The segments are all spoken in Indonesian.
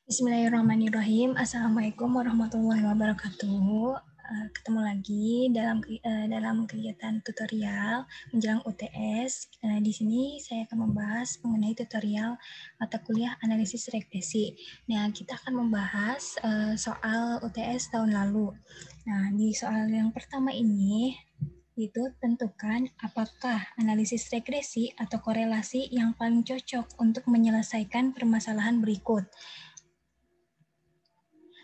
Bismillahirrahmanirrahim. Assalamualaikum warahmatullahi wabarakatuh. Ketemu lagi dalam kegiatan tutorial menjelang UTS. Di sini saya akan membahas mengenai tutorial mata kuliah analisis regresi. Nah, kita akan membahas soal UTS tahun lalu. Nah, di soal yang pertama ini itu tentukan apakah analisis regresi atau korelasi yang paling cocok untuk menyelesaikan permasalahan berikut.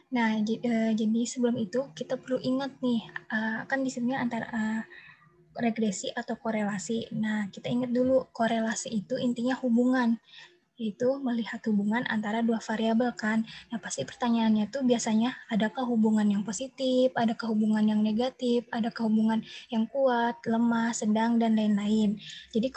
Nah, jadi sebelum itu kita perlu ingat nih, kan di sini antara regresi atau korelasi. Nah, kita ingat dulu korelasi itu intinya hubungan, yaitu melihat hubungan antara dua variabel kan. Nah, pasti pertanyaannya tuh biasanya adakah hubungan yang positif, adakah hubungan yang negatif, adakah hubungan yang kuat, lemah, sedang, dan lain-lain. Jadi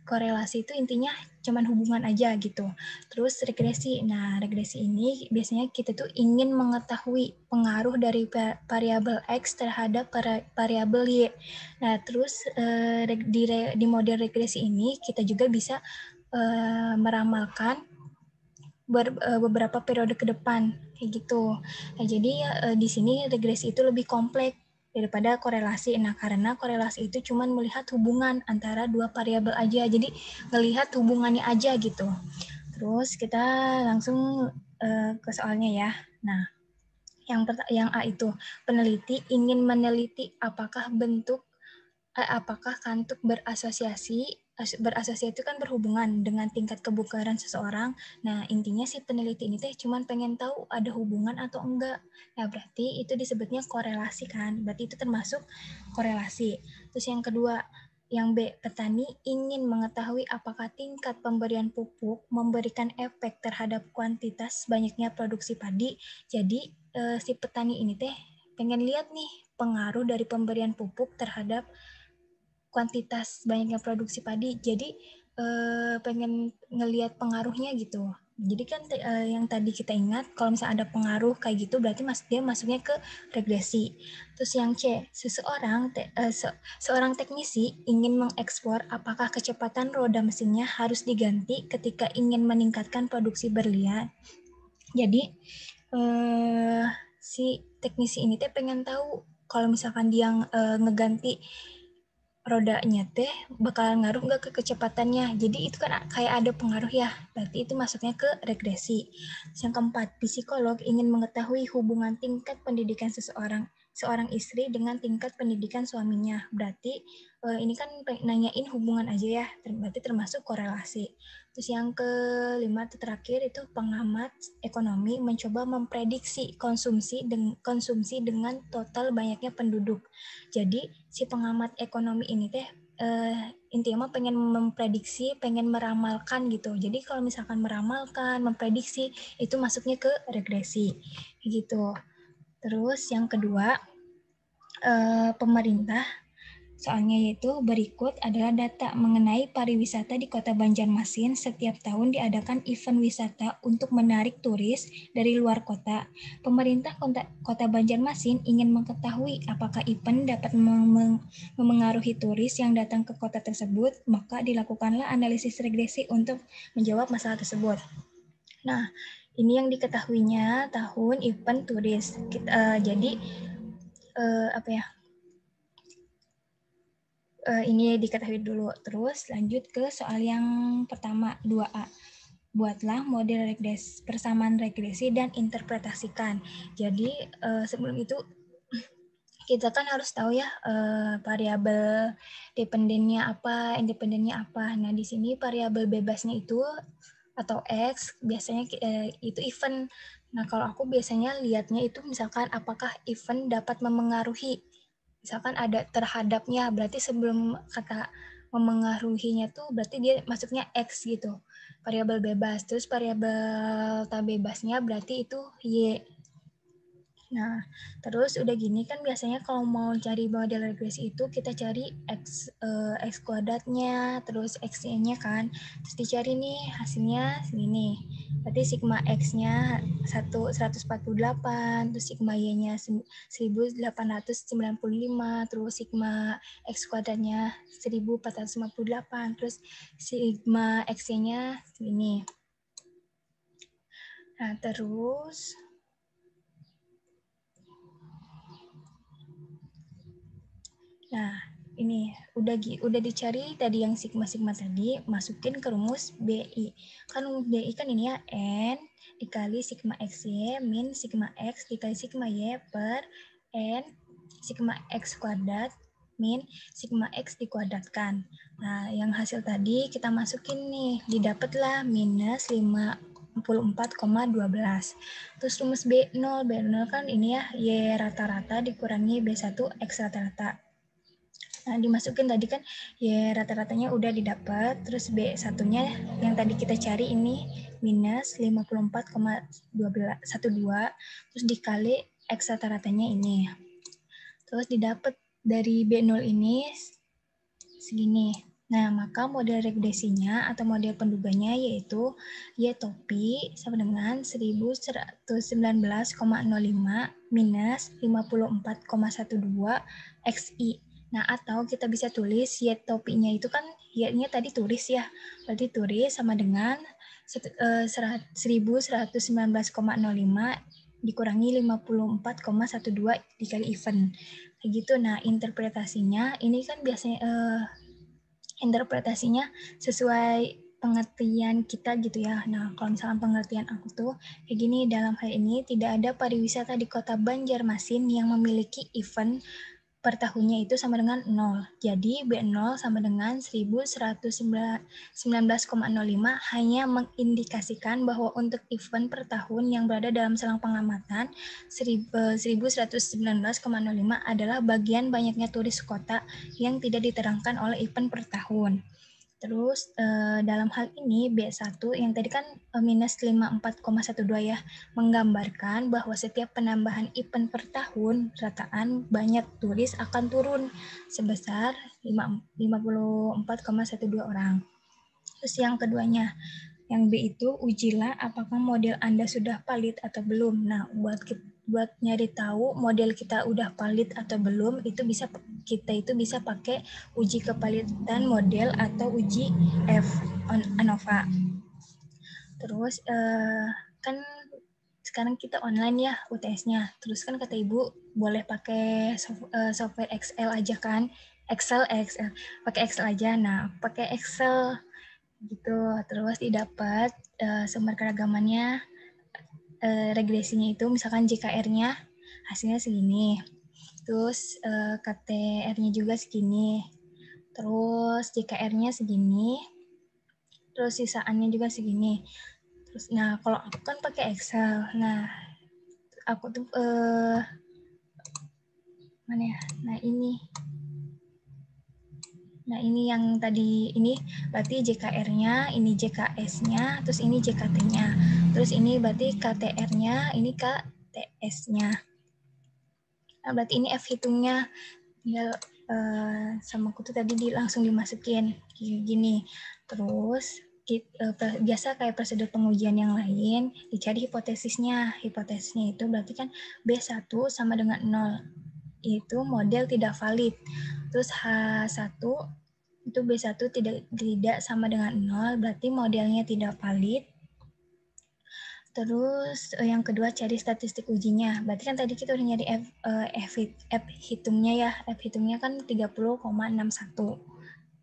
korelasi itu intinya cuman hubungan aja gitu. Terus regresi. Nah, regresi ini biasanya kita tuh ingin mengetahui pengaruh dari variabel X terhadap variabel Y. Nah, terus di model regresi ini kita juga bisa meramalkan beberapa periode ke depan kayak gitu. Nah, jadi di sini regresi itu lebih kompleks daripada korelasi. Nah, karena korelasi itu cuma melihat hubungan antara dua variabel aja. Jadi ngelihat hubungannya aja gitu. Terus kita langsung ke soalnya ya. Nah, yang A itu peneliti ingin meneliti apakah kantuk berasosiasi itu kan berhubungan dengan tingkat kebugaran seseorang. Nah, intinya si peneliti ini teh cuman pengen tahu ada hubungan atau enggak. Nah, berarti itu disebutnya korelasi kan. Berarti itu termasuk korelasi. Terus yang kedua, yang B, petani ingin mengetahui apakah tingkat pemberian pupuk memberikan efek terhadap kuantitas banyaknya produksi padi. Jadi, si petani ini teh pengen lihat nih pengaruh dari pemberian pupuk terhadap kuantitas banyaknya produksi padi. Jadi pengen ngelihat pengaruhnya gitu. Jadi kan yang tadi kita ingat kalau misalnya ada pengaruh kayak gitu berarti dia masuknya ke regresi. Terus yang C, seorang teknisi ingin mengekspor apakah kecepatan roda mesinnya harus diganti ketika ingin meningkatkan produksi berlian. Jadi si teknisi ini teh pengen tahu kalau misalkan dia ngeganti rodanya teh bakal ngaruh nggak ke kecepatannya. Jadi itu kan kayak ada pengaruh ya. Berarti itu masuknya ke regresi. Yang keempat, psikolog ingin mengetahui hubungan tingkat pendidikan seorang istri dengan tingkat pendidikan suaminya. Berarti ini kan nanyain hubungan aja ya. Berarti termasuk korelasi. Terus yang kelima terakhir itu pengamat ekonomi mencoba memprediksi konsumsi dengan total banyaknya penduduk. Jadi si pengamat ekonomi ini teh intinya mah pengen memprediksi, pengen meramalkan gitu. Jadi kalau misalkan meramalkan, memprediksi itu masuknya ke regresi gitu. Terus yang kedua pemerintah soalnya yaitu berikut adalah data mengenai pariwisata di Kota Banjarmasin. Setiap tahun diadakan event wisata untuk menarik turis dari luar kota. Pemerintah Kota Banjarmasin ingin mengetahui apakah event dapat memengaruhi turis yang datang ke kota tersebut, maka dilakukanlah analisis regresi untuk menjawab masalah tersebut. Nah, ini yang diketahuinya tahun event turis. Jadi apa ya? Ini diketahui dulu. Terus lanjut ke soal yang pertama, 2A. Buatlah model persamaan regresi dan interpretasikan. Jadi sebelum itu kita kan harus tahu ya variabel dependennya apa, independennya apa. Nah, di sini variabel bebasnya itu atau X biasanya itu event. Nah, kalau aku biasanya lihatnya itu misalkan apakah event dapat memengaruhi. Misalkan ada terhadapnya, berarti sebelum kata memengaruhinya tuh berarti dia masuknya X gitu. Variabel bebas. Terus variabel tak bebasnya berarti itu Y. Nah, terus udah gini kan biasanya kalau mau cari model regresi itu kita cari X kuadratnya, terus X-nya kan. Terus dicari nih hasilnya segini. Berarti sigma X-nya 148, terus sigma Y-nya 1895, terus sigma X kuadratnya 1458, terus sigma X-nya segini. Nah, terus ini udah dicari tadi yang sigma tadi, masukin ke rumus BI. Kan rumus BI kan ini ya, N dikali sigma XY min sigma X dikali sigma Y per N sigma X kuadrat min sigma X dikuadratkan. Nah, yang hasil tadi kita masukin nih, didapatlah minus 54,12. Terus rumus B0 kan ini ya, Y rata-rata dikurangi B1 X rata-rata. Nah, dimasukin tadi kan ya rata-ratanya udah didapat, terus B1-nya yang tadi kita cari ini minus 54,12, terus dikali X rata-ratanya ini. Terus didapat dari B0 ini segini. Nah, maka model regresinya atau model penduganya yaitu Y topi sama dengan 1119,05 minus 54,12 XI. Nah, atau kita bisa tulis Y topinya itu kan Y-nya tadi tulis ya. Berarti tulis sama dengan 1119,05 dikurangi 54,12 dikali even. Kayak gitu. Nah, interpretasinya ini kan biasanya interpretasinya sesuai pengertian kita gitu ya. Nah, kalau misalnya pengertian aku tuh kayak gini, dalam hal ini tidak ada pariwisata di kota Banjarmasin yang memiliki event per tahunnya itu sama dengan 0. Jadi B0 sama dengan 1119,05 hanya mengindikasikan bahwa untuk event per tahun yang berada dalam selang pengamatan 1119,05 adalah bagian banyaknya turis kota yang tidak diterangkan oleh event per tahun. Terus dalam hal ini B1 yang tadi kan minus 54,12 ya, menggambarkan bahwa setiap penambahan event per tahun, rataan banyak turis akan turun sebesar 54,12 orang. Terus yang keduanya, yang B itu ujilah apakah model Anda sudah valid atau belum. Nah, buat nyari tahu model kita udah valid atau belum, itu kita bisa pakai uji kevalidan model atau uji ANOVA. Terus kan sekarang kita online ya UTS-nya. Terus kan kata Ibu boleh pakai software Excel aja kan? Excel, pakai Excel aja. Nah, pakai Excel gitu, terus didapat sumber keragamannya, regresinya itu misalkan JKR-nya hasilnya segini, terus KTR-nya juga segini, terus JKR-nya segini, terus sisaannya juga segini. Terus nah kalau aku kan pakai Excel, nah aku tuh mana ya, nah ini yang tadi, ini berarti JKR-nya, ini JKS-nya, terus ini JKT-nya. Terus ini berarti KTR-nya, ini KTS-nya. Nah, berarti ini F hitungnya. Tinggal sama aku tuh tadi langsung dimasukin. Gini. Terus biasa kayak prosedur pengujian yang lain, dicari hipotesisnya. Hipotesisnya itu berarti kan B1 sama dengan 0. Itu model tidak valid. Terus H1 itu B1 tidak sama dengan 0, berarti modelnya tidak valid. Terus yang kedua cari statistik ujinya. Berarti kan tadi kita udah nyari F hitungnya ya. F hitungnya kan 30,61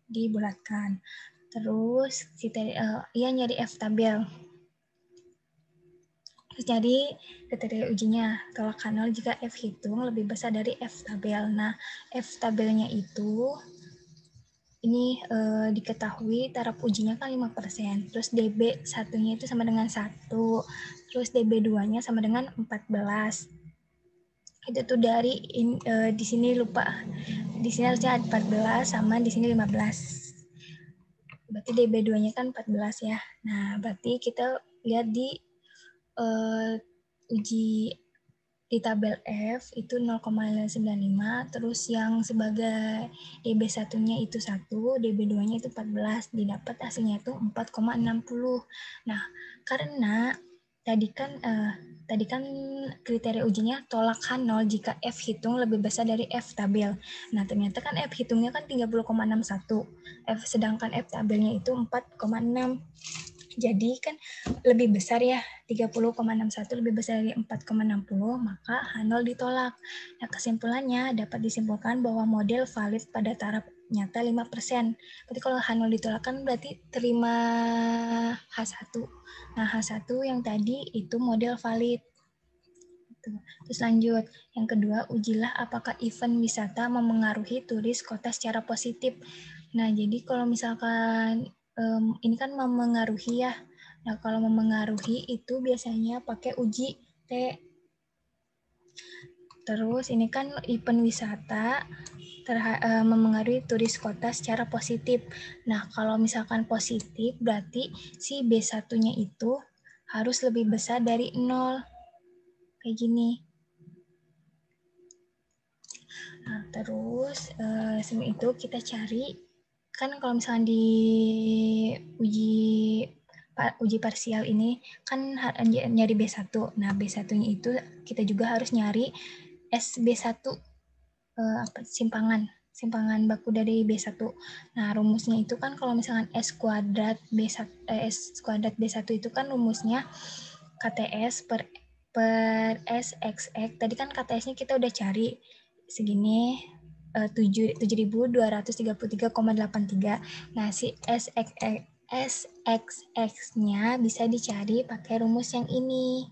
dibulatkan. Terus kita nyari F tabel. Terus cari kriteria ujinya. Tolak 0 jika F hitung lebih besar dari F tabel. Nah, F tabelnya itu ini diketahui taraf ujinya kan 5%, terus DB satunya itu sama dengan 1, terus DB 2-nya sama dengan 14. Itu tuh dari di sini lupa, di sini harusnya ada 14 sama di sini 15. Berarti DB 2-nya kan 14 ya. Nah, berarti kita lihat di uji di tabel F itu 0,95, terus yang sebagai DB1-nya itu 1, DB2-nya itu 14, didapat hasilnya itu 4,60. Nah, karena tadi kan kriteria ujinya tolak 0 jika F hitung lebih besar dari F tabel. Nah, ternyata kan F hitungnya kan 30,61. Sedangkan F tabelnya itu 4,6. Jadi kan lebih besar ya, 30,61 lebih besar dari 4,60, maka H0 ditolak. Nah, kesimpulannya dapat disimpulkan bahwa model valid pada taraf nyata 5%. Berarti kalau H0 ditolak kan berarti terima H1. Nah, H1 yang tadi itu model valid. Terus lanjut, yang kedua, ujilah apakah event wisata memengaruhi turis kota secara positif. Nah, jadi kalau misalkan ini kan memengaruhi ya. Nah, kalau memengaruhi itu biasanya pakai uji T. Terus ini kan event wisata memengaruhi turis kota secara positif. Nah, kalau misalkan positif berarti si B1-nya itu harus lebih besar dari 0. Kayak gini. Nah, terus sebelum itu kita cari, kan kalau misalnya di uji parsial ini kan nyari B1. Nah, B1-nya itu kita juga harus nyari SB1 simpangan baku dari B1. Nah, rumusnya itu kan kalau misalkan S kuadrat B1 itu kan rumusnya KTS per SXX. Tadi kan KTS-nya kita udah cari segini 7.233,83. Nah, si SXX-nya bisa dicari pakai rumus yang ini.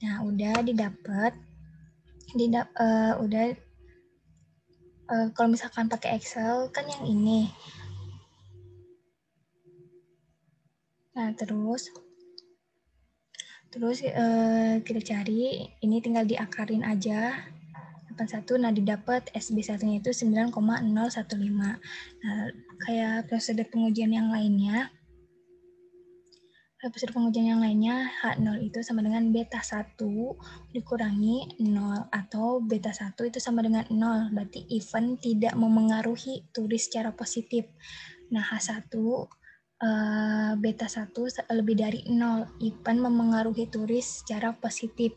Nah, udah didapat. Udah kalau misalkan pakai Excel kan yang ini. Nah, terus kita cari, ini tinggal diakarin aja. 81, nah didapat SB1-nya itu 9,015. Nah, kayak prosedur pengujian yang lainnya, H0 itu sama dengan beta 1 dikurangi 0, atau beta 1 itu sama dengan 0, berarti event tidak memengaruhi turis secara positif. Nah, H1 beta 1 lebih dari 0, event memengaruhi turis secara positif.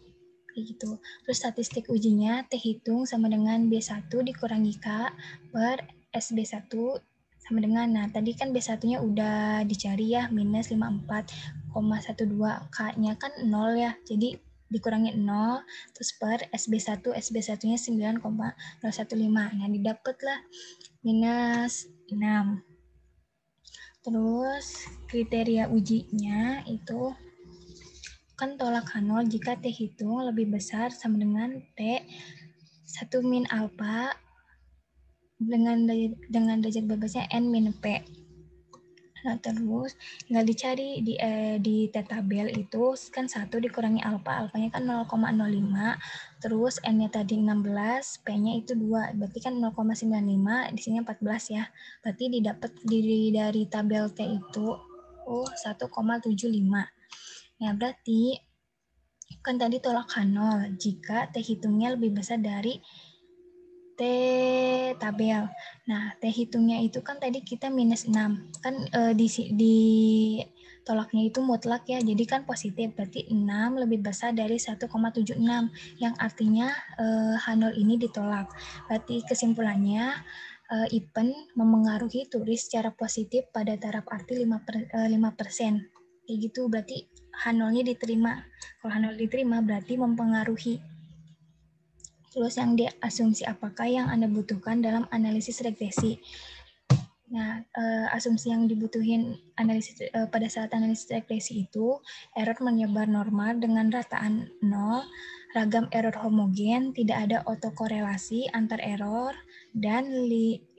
Kayak gitu. Terus statistik ujinya T hitung sama dengan B1 dikurangi K per SB1 sama dengan, nah tadi kan B1-nya udah dicari ya, minus 54,12, K-nya kan 0 ya, jadi dikurangi 0, terus per SB1, SB1-nya 9,015, nah didapatlah minus 6. Terus kriteria ujinya itu kan tolak H0 jika T hitung lebih besar sama dengan T 1 min alpha dengan derajat bebasnya N min P. Nah, terus tinggal dicari di tabel itu kan 1 dikurangi alpha, alfanya kan 0,05, terus N-nya tadi 16, P-nya itu 2, berarti kan 0,95, di sini 14 ya. Berarti didapat dari tabel T itu 1,75. Ya, berarti kan tadi tolak H0 jika T hitungnya lebih besar dari T tabel. Nah, T hitungnya itu kan tadi kita minus 6. Kan di tolaknya itu mutlak ya, jadi kan positif. Berarti 6 lebih besar dari 1,76, yang artinya H0 ini ditolak. Berarti kesimpulannya, event memengaruhi turis secara positif pada taraf arti 5%. Kayak gitu, berarti H0-nya diterima. Kalau H0 diterima berarti mempengaruhi. Terus yang diasumsi apakah yang Anda butuhkan dalam analisis regresi. Nah, asumsi yang dibutuhin pada saat analisis regresi itu, error menyebar normal dengan rataan 0, ragam error homogen, tidak ada autokorelasi antar error, dan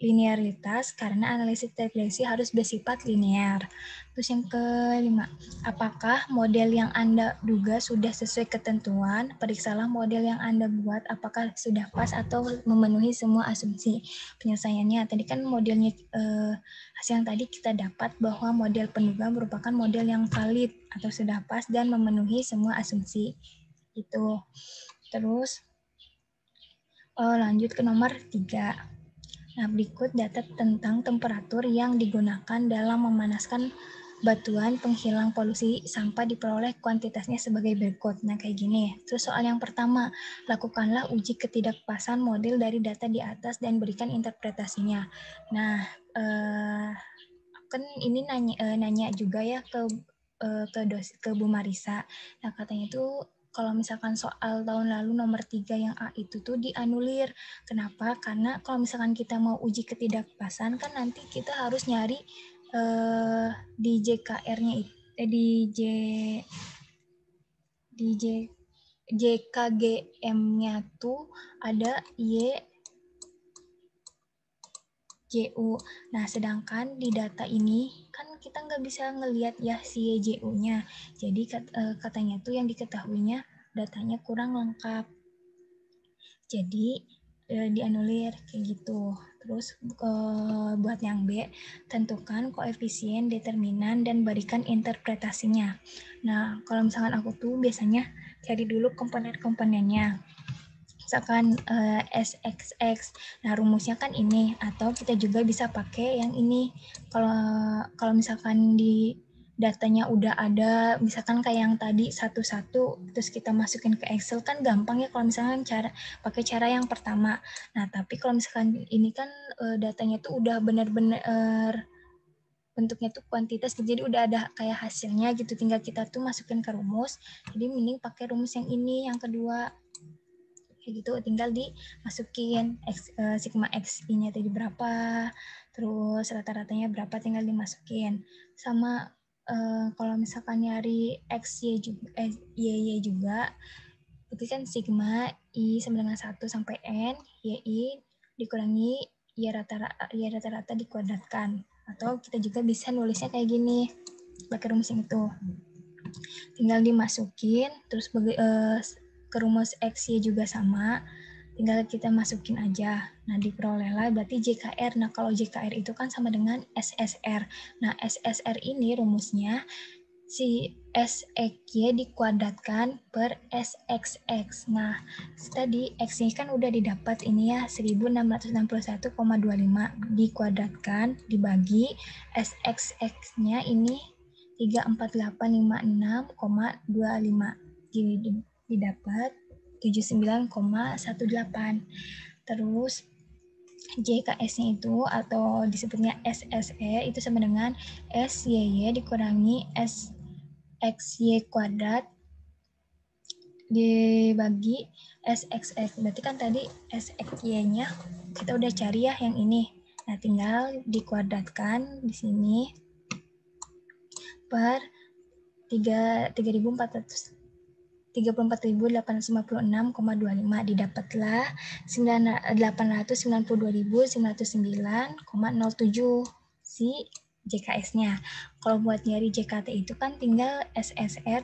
linearitas karena analisis regresi harus bersifat linear. Terus yang kelima, apakah model yang Anda duga sudah sesuai ketentuan? Periksalah model yang Anda buat apakah sudah pas atau memenuhi semua asumsi. Penyelesaiannya, tadi kan modelnya hasil yang tadi kita dapat bahwa model penduga merupakan model yang valid atau sudah pas dan memenuhi semua asumsi. Itu. Terus lanjut ke nomor 3. Nah, berikut data tentang temperatur yang digunakan dalam memanaskan batuan penghilang polusi sampah diperoleh kuantitasnya sebagai berikut. Nah, kayak gini. Terus soal yang pertama, lakukanlah uji ketidakpasan model dari data di atas dan berikan interpretasinya. Nah, kan ini nanya juga ya ke Bu Marisa. Nah, katanya tuh kalau misalkan soal tahun lalu nomor 3 yang A itu tuh dianulir. Kenapa? Karena kalau misalkan kita mau uji ketidakpasan kan nanti kita harus nyari di JKR-nya itu di JKGM-nya tuh ada YJU. Nah, sedangkan di data ini kan kita nggak bisa ngelihat ya si YJU-nya. Jadi katanya tuh yang diketahuinya datanya kurang lengkap. Jadi dianulir kayak gitu. Terus buat yang B, tentukan koefisien, determinan, dan berikan interpretasinya. Nah, kalau misalkan aku tuh biasanya cari dulu komponen-komponennya. Misalkan SXX, nah rumusnya kan ini, atau kita juga bisa pakai yang ini. Kalau misalkan di datanya udah ada, misalkan kayak yang tadi satu-satu, terus kita masukin ke Excel kan gampang ya kalau misalkan pakai cara yang pertama. Nah, tapi kalau misalkan ini kan datanya tuh udah benar-benar bentuknya tuh kuantitas, jadi udah ada kayak hasilnya gitu, tinggal kita tuh masukin ke rumus. Jadi mending pakai rumus yang ini, yang kedua. Kayak gitu, tinggal dimasukin sigma XI-nya tadi berapa, terus rata-ratanya berapa, tinggal dimasukin. Sama kalau misalkan nyari XY juga, YY juga, itu kan sigma I sama dengan 1 sampai N, YI dikurangi Y rata-rata dikuadratkan. Atau kita juga bisa nulisnya kayak gini, pakai rumus yang itu. Tinggal dimasukin, terus ke rumus XY juga sama, tinggal kita masukin aja. Nah, diperolehlah berarti JKR. Nah, kalau JKR itu kan sama dengan SSR. Nah, SSR ini rumusnya si SXY dikuadratkan per SXX. Nah, tadi X ini kan udah didapat ini ya, 1661,25 dikuadratkan, dibagi SXX-nya ini 34856,25. Jadi didapat 79,18. Terus JKS-nya itu atau disebutnya SSE itu sama dengan SYY dikurangi SXY kuadrat dibagi SXX. Berarti kan tadi SXY-nya kita udah cari ya yang ini. Nah, tinggal dikuadratkan di sini per 34.856,25, didapatlah 892.909,07 si JKS-nya. Kalau buat nyari JKT itu kan tinggal SSR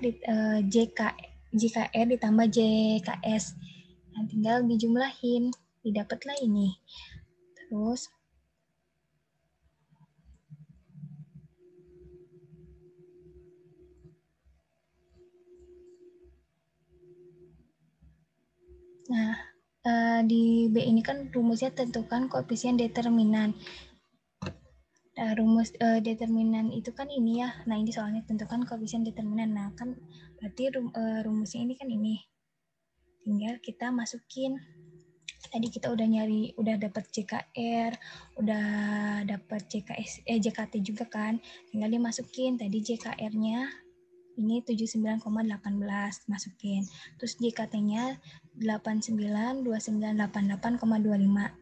JKR ditambah JKS. Nah, tinggal dijumlahin, didapatlah ini. Terus nah, di B ini kan rumusnya tentukan koefisien determinan. Nah, rumus determinan itu kan ini ya. Nah, ini soalnya tentukan koefisien determinan. Nah, kan berarti rumusnya ini kan ini. Tinggal kita masukin. Tadi kita udah nyari, udah dapat JKR, udah dapat JKT juga kan. Tinggal dimasukin. Tadi JKR-nya ini 79,18 masukin. Terus JKT-nya 892988,25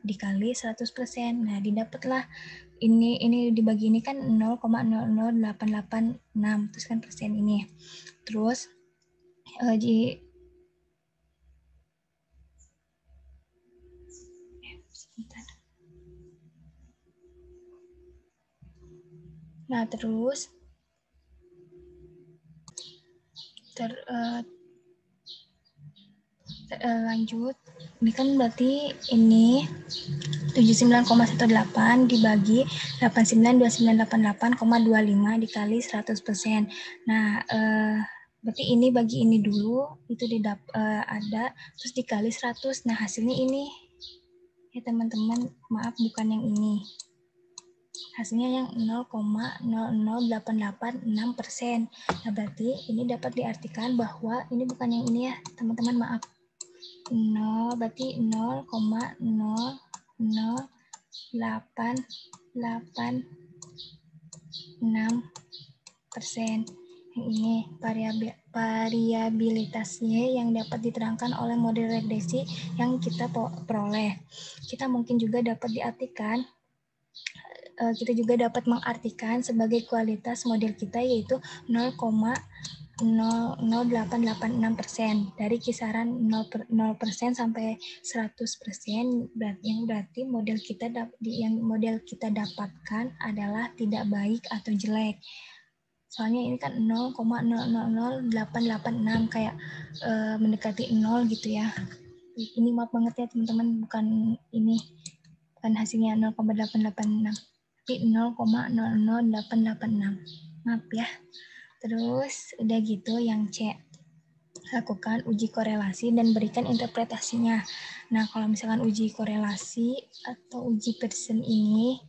dikali 100%. Nah, didapatlah ini dibagi ini kan 0,00886 terus kan persen ini. Terus nah, terus lanjut. Ini kan berarti ini 79,18 dibagi 892988,25 dikali 100%. Nah, berarti ini bagi ini dulu, itu ada, terus dikali 100. Nah, hasilnya ini. Ya, teman-teman, maaf bukan yang ini. Hasilnya yang 0,00886%. Nah, berarti ini dapat diartikan bahwa ini bukan yang ini ya, teman-teman, maaf. 0 berarti 0,0088 Yang ini variabilitasnya yang dapat diterangkan oleh model regresi yang kita peroleh. Kita mungkin juga dapat diartikan, kita juga dapat mengartikan sebagai kualitas model kita yaitu 0,0886% dari kisaran 0% sampai 100%, berarti model kita dapatkan adalah tidak baik atau jelek. Soalnya ini kan 0,000886 kayak mendekati 0 gitu ya. Ini maaf banget ya teman-teman, bukan hasilnya 0,886, tapi 0,00886. Maaf ya. Terus udah gitu yang C, lakukan uji korelasi dan berikan interpretasinya. Nah, kalau misalkan uji korelasi atau uji Pearson ini,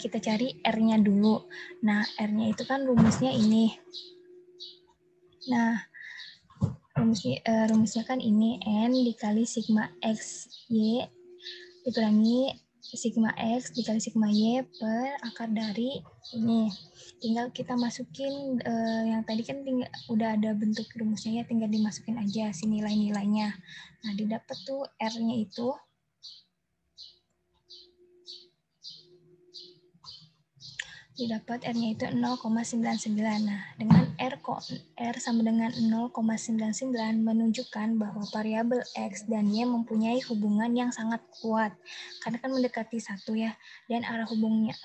kita cari R-nya dulu. Nah, R-nya itu kan rumusnya ini. Nah, rumusnya kan ini, N dikali sigma X Y dikurangi sigma X dikali sigma Y per akar dari ini. Tinggal kita masukin, yang tadi kan udah ada bentuk rumusnya ya, tinggal dimasukin aja si nilai-nilainya. Nah, didapat tuh R-nya itu R-nya itu 0,99. Nah, dengan R sama dengan 0,99 menunjukkan bahwa variabel X dan Y mempunyai hubungan yang sangat kuat. Karena kan mendekati 1 ya, dan arah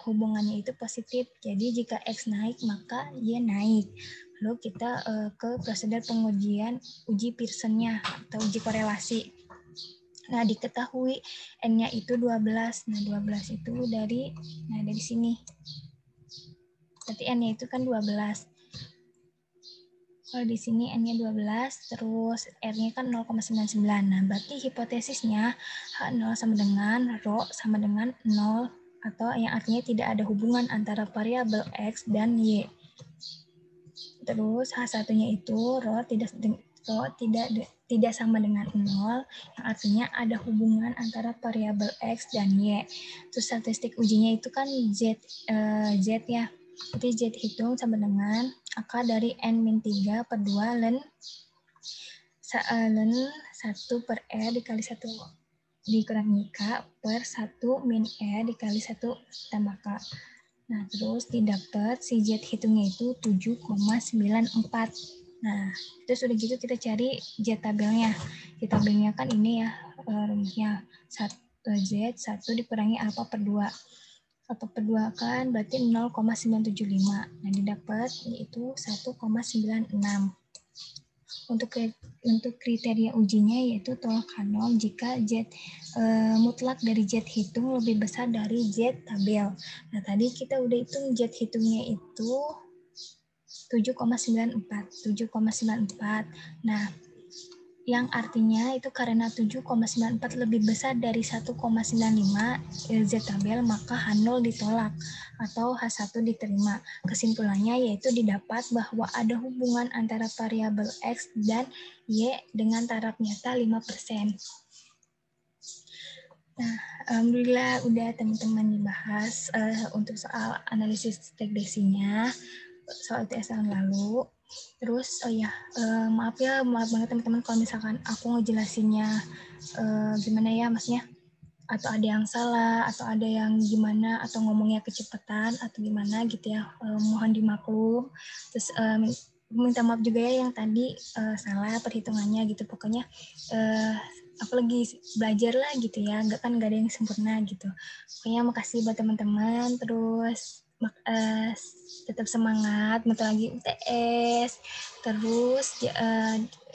hubungannya itu positif. Jadi jika X naik, maka Y naik. Lalu kita ke prosedur pengujian uji Pearson-nya atau uji korelasi. Nah, diketahui N-nya itu 12. Nah, 12 itu dari sini. Berarti N-nya itu kan 12. Kalau di sini N-nya 12, terus R-nya kan 0,99. Nah, berarti hipotesisnya H0 sama dengan Rho sama dengan 0, atau yang artinya tidak ada hubungan antara variabel X dan Y. Terus H1-nya itu Rho tidak sama dengan 0, yang artinya ada hubungan antara variabel X dan Y. Terus statistik ujinya itu kan Z ya. Jadi Z hitung sama dengan akar dari N-3 per 2 ln 1 per R dikali 1 dikurangi K per 1 min R dikali 1 tambah K. Nah, terus didapat si Z hitungnya itu 7,94. Nah, terus udah gitu kita cari Z tabelnya. Z tabelnya kan ini ya, rumusnya Z 1 dikurangi alfa per 2. Alfa per 2 kan berarti 0,975. Nah, didapat yaitu 1,96. Untuk kriteria ujinya yaitu tolak H0 jika Z mutlak dari Z hitung lebih besar dari Z tabel. Nah, tadi kita udah hitung Z hitungnya itu 7,94. Nah, yang artinya itu karena 7,94 lebih besar dari 1,95 Z tabel, maka H0 ditolak atau H1 diterima. Kesimpulannya yaitu didapat bahwa ada hubungan antara variabel X dan Y dengan taraf nyata 5%. Nah, alhamdulillah udah teman-teman dibahas untuk soal analisis regresinya, soal UTS tahun lalu. Terus maaf banget teman-teman kalau misalkan aku ngejelasinnya gimana ya, maksudnya atau ada yang salah atau ada yang gimana atau ngomongnya kecepatan atau gimana gitu ya, mohon dimaklum. Terus minta maaf juga ya yang tadi salah perhitungannya gitu. Pokoknya aku lagi belajar lah gitu ya, nggak ada yang sempurna gitu. Pokoknya makasih buat teman-teman. Terus tetap semangat, bentar lagi UTS. Terus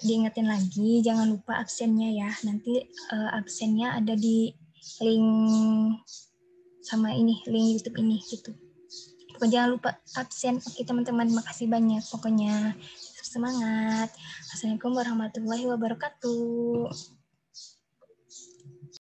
diingetin lagi, jangan lupa absennya ya. Nanti absennya ada di link sama ini, link YouTube ini gitu. Pokoknya jangan lupa absen. Oke teman-teman, makasih banyak. Pokoknya tetap semangat. Assalamualaikum warahmatullahi wabarakatuh.